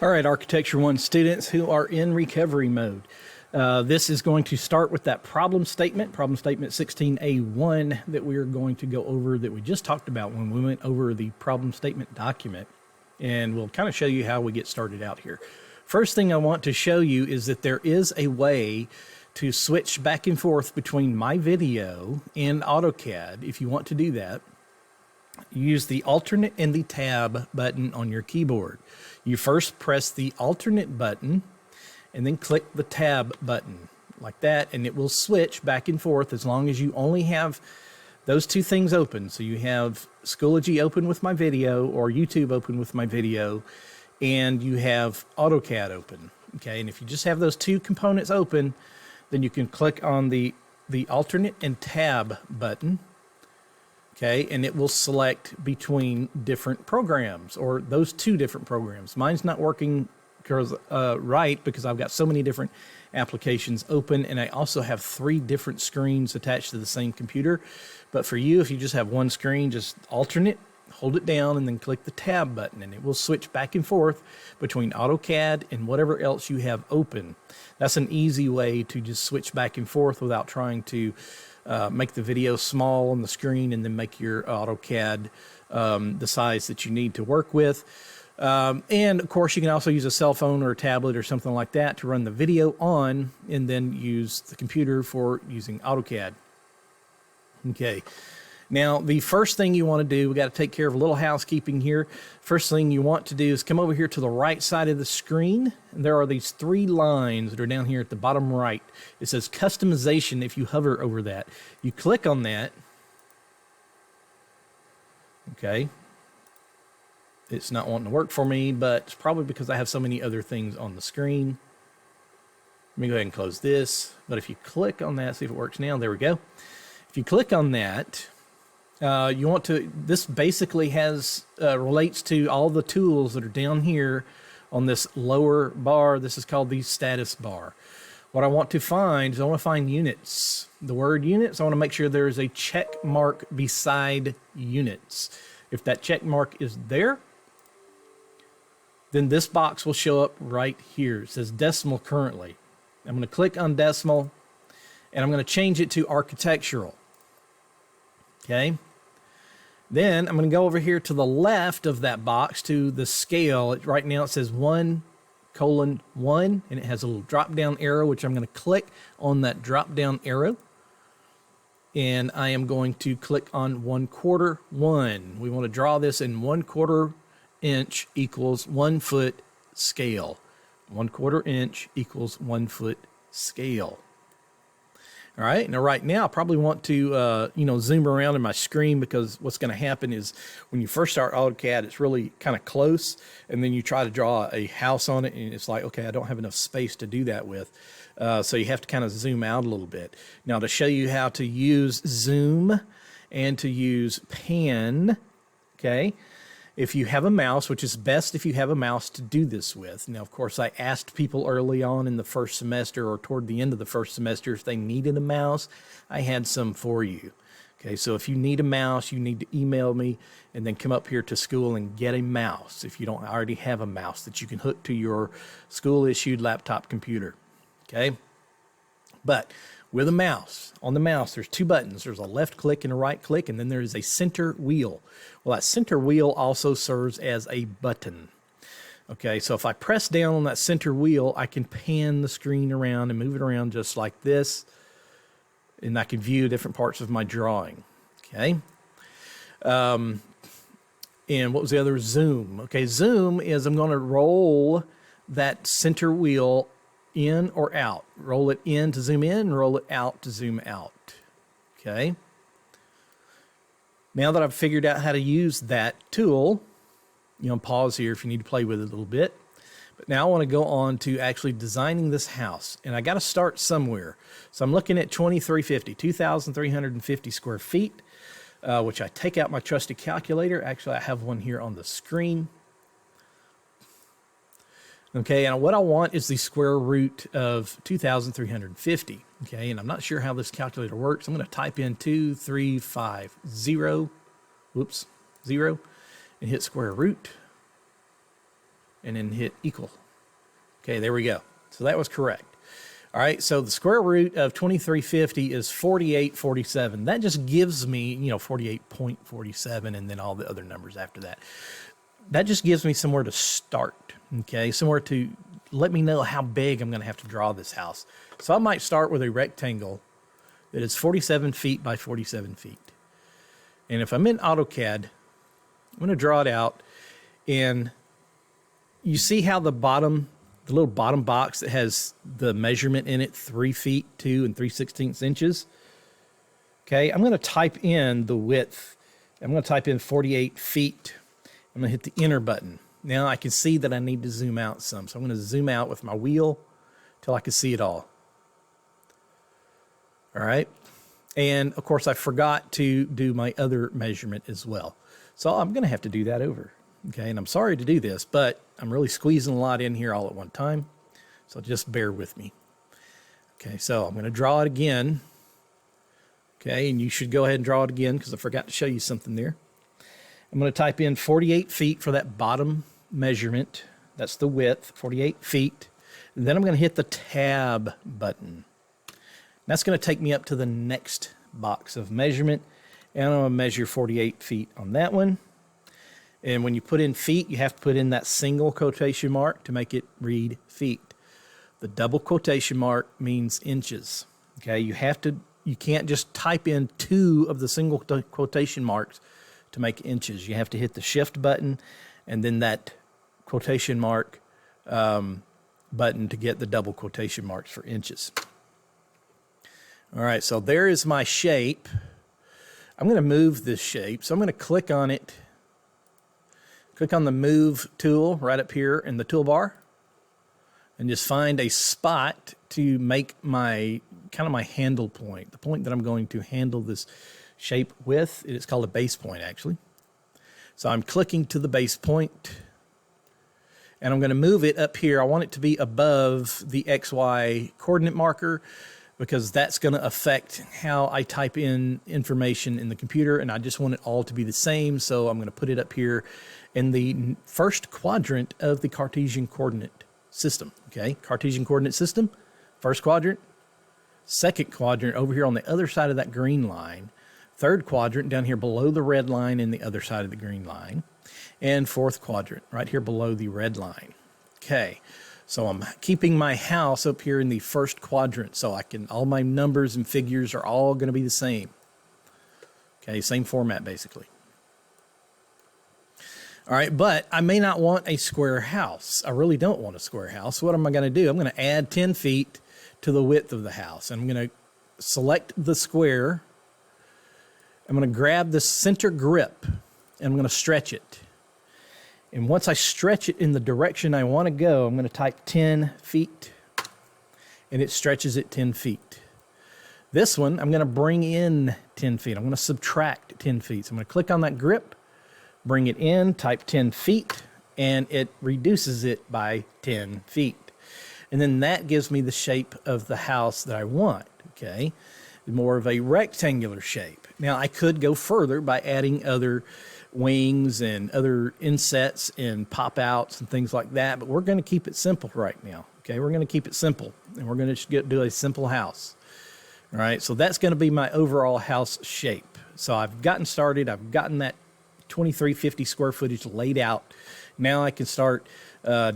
All right, Architecture 1 students who are in recovery mode. This is going to start with that problem statement 16A1 that we are going to go over that we just talked about when we went over the problem statement document. And we'll kind of show you how we get started out here. First thing I want to show you is that there is a way to switch back and forth between my video and AutoCAD. If you want to do that, use the alternate and the tab button on your keyboard. You first press the alternate button and then click the tab button like that, and it will switch back and forth as long as you only have those two things open. So you have Schoology open with my video or YouTube open with my video, and you have AutoCAD open. Okay, and if you just have those two components open, then you can click on the alternate and tab button. Okay, and it will select between different programs or those two different programs. Mine's not working right because I've got so many different applications open, and I also have 3 different screens attached to the same computer. But for you, if you just have one screen, just alternate, hold it down, and then click the tab button, and it will switch back and forth between AutoCAD and whatever else you have open. That's an easy way to just switch back and forth without trying to make the video small on the screen and then make your AutoCAD the size that you need to work with. And of course, you can also use a cell phone or a tablet or something like that to run the video on, and then use the computer for using AutoCAD. Okay. Now, the first thing you want to do, we got to take care of a little housekeeping here. First thing you want to do is come over here to the right side of the screen. And there are these 3 lines that are down here at the bottom right. It says customization. If you hover over that, you click on that. Okay. It's not wanting to work for me, but it's probably because I have so many other things on the screen. Let me go ahead and close this. But if you click on that, see if it works now. There we go. If you click on that, you want to, this basically has, relates to all the tools that are down here on this lower bar. This is called the status bar. What I want to find is I want to find units. The word units, I want to make sure there is a check mark beside units. If that check mark is there, then this box will show up right here. It says decimal currently. I'm going to click on decimal, and I'm going to change it to architectural. Okay. Then I'm going to go over here to the left of that box to the scale. Right now it says 1:1, and it has a little drop-down arrow, which I'm going to click on that drop-down arrow. And I am going to click on 1/4 1. We want to draw this in 1/4 inch equals 1 foot scale. 1/4 inch equals 1 foot scale. All right, now right now I probably want to zoom around in my screen, because what's going to happen is when you first start AutoCAD, it's really kind of close, and then you try to draw a house on it, and it's like, okay, I don't have enough space to do that with. So you have to kind of zoom out a little bit. Now, to show you how to use zoom and to use pan, okay, if you have a mouse, which is best if you have a mouse to do this with. Now, of course, I asked people early on in the first semester or toward the end of the first semester if they needed a mouse. I had some for you. Okay, so if you need a mouse, you need to email me and then come up here to school and get a mouse if you don't already have a mouse that you can hook to your school-issued laptop computer. Okay, but with a mouse, on the mouse, there's 2 buttons. There's a left click and a right click, and then there is a center wheel. Well, that center wheel also serves as a button. Okay, so if I press down on that center wheel, I can pan the screen around and move it around just like this, and I can view different parts of my drawing. Okay, and what was the other? Zoom. Okay, zoom is I'm going to roll that center wheel in or out. Roll it in to zoom in, roll it out to zoom out. Okay. Now that I've figured out how to use that tool, pause here if you need to play with it a little bit. But now I want to go on to actually designing this house, and I got to start somewhere. So I'm looking at 2,350 square feet, which I take out my trusty calculator. Actually, I have one here on the screen. Okay, and what I want is the square root of 2,350. Okay, and I'm not sure how this calculator works. I'm going to type in 2350, 0, and hit square root. and then hit equal. Okay, there we go. So that was correct. All right, so the square root of 2350 is 4847. That just gives me, 48.47 and then all the other numbers after that. That just gives me somewhere to start, okay? Somewhere to let me know how big I'm going to have to draw this house. So I might start with a rectangle that is 47 feet by 47 feet. And if I'm in AutoCAD, I'm going to draw it out. And you see how the little bottom box that has the measurement in it, 3 feet, 2 3/16 inches. Okay, I'm going to type in the width. I'm going to type in 48 feet. I'm going to hit the enter button. Now I can see that I need to zoom out some. So I'm going to zoom out with my wheel till I can see it all. All right. And of course I forgot to do my other measurement as well. So I'm going to have to do that over. Okay. And I'm sorry to do this, but I'm really squeezing a lot in here all at one time. So just bear with me. Okay. So I'm going to draw it again. Okay. And you should go ahead and draw it again because I forgot to show you something there. I'm going to type in 48 feet for that bottom measurement. That's the width, 48 feet. And then I'm going to hit the tab button. That's going to take me up to the next box of measurement. And I'm going to measure 48 feet on that one. And when you put in feet, you have to put in that single quotation mark to make it read feet. The double quotation mark means inches. Okay, you can't just type in 2 of the single quotation marks to make inches. You have to hit the shift button and then that quotation mark button to get the double quotation marks for inches. All right, so there is my shape. I'm going to move this shape. So I'm going to click on it. Click on the move tool right up here in the toolbar and just find a spot to make my handle point, the point that I'm going to handle this shape with. It's called a base point, actually. So I'm clicking to the base point and I'm going to move it up here. I want it to be above the XY coordinate marker because that's going to affect how I type in information in the computer, and I just want it all to be the same. So I'm going to put it up here in the first quadrant of the Cartesian coordinate system. Okay, Cartesian coordinate system, first quadrant, second quadrant over here on the other side of that green line, third quadrant down here below the red line in the other side of the green line, and fourth quadrant right here below the red line. Okay, so I'm keeping my house up here in the first quadrant so all my numbers and figures are all going to be the same. Okay, same format basically. All right, but I may not want a square house. I really don't want a square house. So what am I going to do? I'm going to add 10 feet to the width of the house. I'm going to select the square. I'm going to grab the center grip and I'm going to stretch it. And once I stretch it in the direction I want to go, I'm going to type 10 feet and it stretches it 10 feet. This one, I'm going to bring in 10 feet. I'm going to subtract 10 feet. So I'm going to click on that grip, bring it in, type 10 feet, and it reduces it by 10 feet. And then that gives me the shape of the house that I want, okay? More of a rectangular shape. Now, I could go further by adding other wings and other insets and pop-outs and things like that, but we're going to keep it simple right now, okay? We're going to keep it simple, and we're going to just do a simple house, all right? So that's going to be my overall house shape. So I've gotten started. I've gotten that 2350 square footage laid out. Now I can start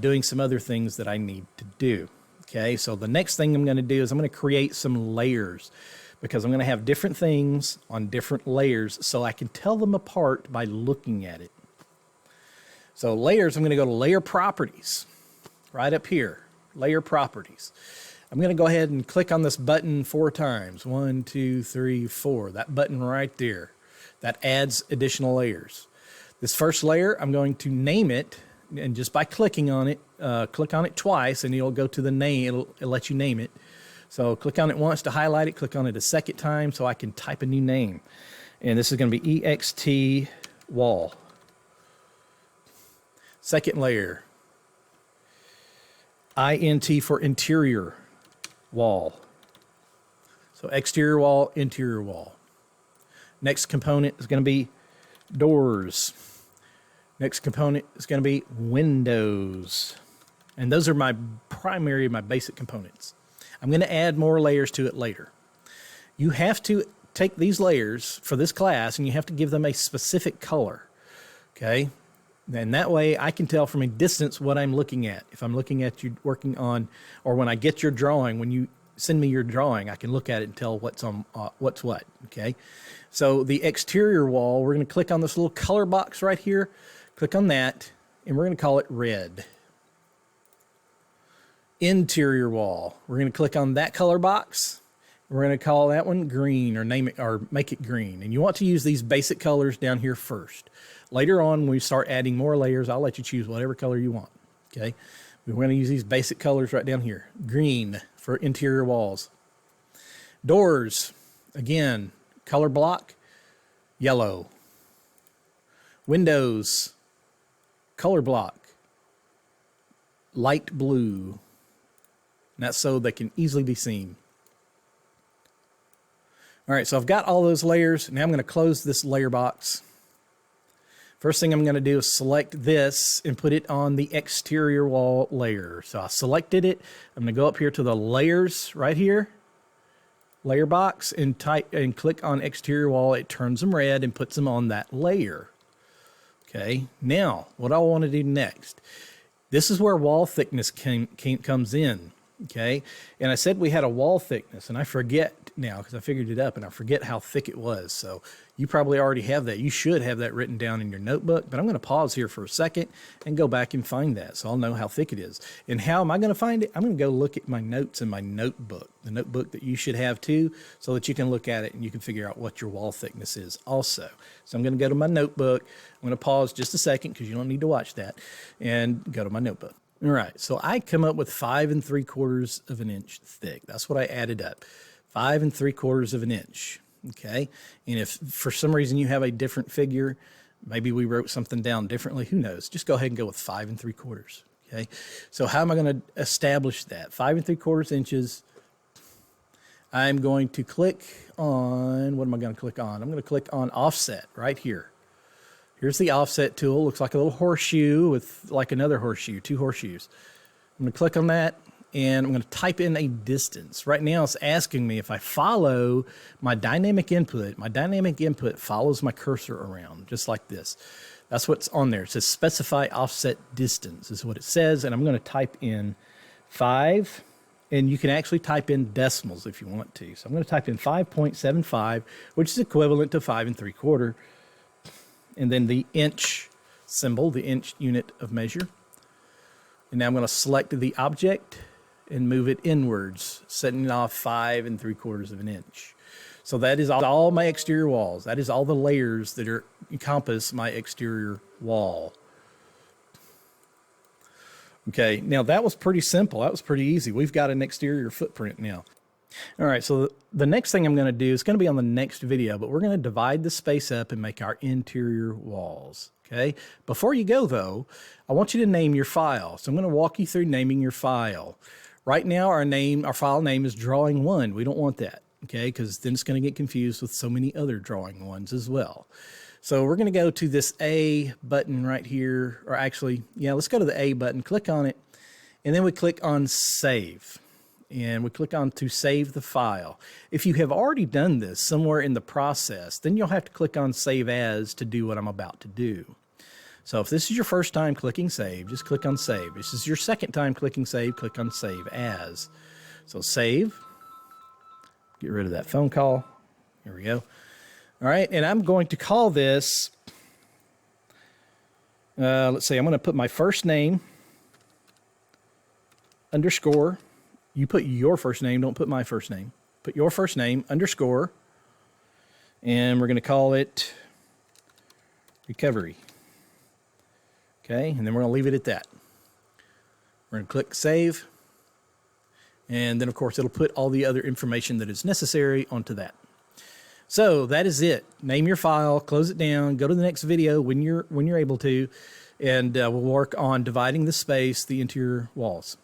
doing some other things that I need to do. Okay, so the next thing I'm going to do is I'm going to create some layers because I'm going to have different things on different layers so I can tell them apart by looking at it. So layers, I'm going to go to layer properties right up here, layer properties. I'm going to go ahead and click on this button 4 times. 1, 2, 3, 4. That button right there. That adds additional layers. This first layer, I'm going to name it, and just by clicking on it, click on it twice, and it'll go to the name. It'll let you name it. So click on it once to highlight it. Click on it a second time so I can type a new name. And this is going to be EXT wall. Second layer, INT for interior wall. So exterior wall, interior wall. Next component is going to be doors. Next component is going to be windows. And those are my basic components. I'm going to add more layers to it later. You have to take these layers for this class and you have to give them a specific color. Okay? And that way I can tell from a distance what I'm looking at. If I'm looking at you working on, or when I get your drawing, when you send me your drawing, I can look at it and tell what's on what's what. Okay? So the exterior wall, we're going to click on this little color box right here. Click on that, and we're going to call it red. Interior wall, we're going to click on that color box. We're going to call that one green, or name it, or make it green. And you want to use these basic colors down here first. Later on, when we start adding more layers, I'll let you choose whatever color you want. Okay, we're going to use these basic colors right down here. Green for interior walls. Doors, again, color block, yellow. Windows, color block, light blue. And that's so they can easily be seen. All right, so I've got all those layers. Now I'm going to close this layer box. First thing I'm going to do is select this and put it on the exterior wall layer. So I selected it. I'm going to go up here to the layers right here, layer box, and type and click on exterior wall. It turns them red and puts them on that layer. Okay, now what I want to do next, this is where wall thickness comes in. Okay, and I said we had a wall thickness, and I forget now because I figured it up, and I forget how thick it was. So you probably already have that. You should have that written down in your notebook, but I'm going to pause here for a second and go back and find that so I'll know how thick it is. And how am I going to find it? I'm going to go look at my notes in my notebook, the notebook that you should have too, so that you can look at it and you can figure out what your wall thickness is also. So I'm going to go to my notebook. I'm going to pause just a second because you don't need to watch that, and go to my notebook. All right, so I come up with 5 3/4 of an inch thick. That's what I added up, 5 3/4 of an inch. Okay, and if for some reason you have a different figure, maybe we wrote something down differently, who knows? Just go ahead and go with 5 3/4. Okay, so how am I going to establish that? 5 3/4 inches. I'm going to click on, what am I going to click on? I'm going to click on offset right here. Here's the offset tool. Looks like a little horseshoe with like another horseshoe, 2 horseshoes. I'm going to click on that, and I'm going to type in a distance. Right now it's asking me if I follow my dynamic input. My dynamic input follows my cursor around, just like this. That's what's on there. It says specify offset distance is what it says, and I'm going to type in 5, and you can actually type in decimals if you want to. So I'm going to type in 5.75, which is equivalent to 5 3/4. And then the inch symbol, the inch unit of measure. And now I'm going to select the object and move it inwards, setting it off 5 3/4 of an inch. So that is all my exterior walls. That is all the layers that encompass my exterior wall. Okay, now that was pretty simple. That was pretty easy. We've got an exterior footprint now. All right, so the next thing I'm going to do is going to be on the next video, but we're going to divide the space up and make our interior walls. Okay, before you go though, I want you to name your file. So I'm going to walk you through naming your file. Right now, our file name is drawing 1. We don't want that, okay, because then it's going to get confused with so many other drawing ones as well. So we're going to go to this A button right here, or actually, yeah, let's go to the A button, click on it, and then we click on Save. And we click on to save the file. If you have already done this somewhere in the process, then you'll have to click on Save As to do what I'm about to do. So if this is your first time clicking Save, just click on Save. If this is your second time clicking Save, click on Save As. So save. Get rid of that phone call. Here we go. All right, and I'm going to call this, let's see, I'm going to put my first name, underscore. You put your first name, don't put my first name. Put your first name, underscore, and we're going to call it recovery. Okay, and then we're going to leave it at that. We're going to click Save, and then, of course, it'll put all the other information that is necessary onto that. So that is it. Name your file, close it down, go to the next video when you're able to, and we'll work on dividing the space, the interior walls.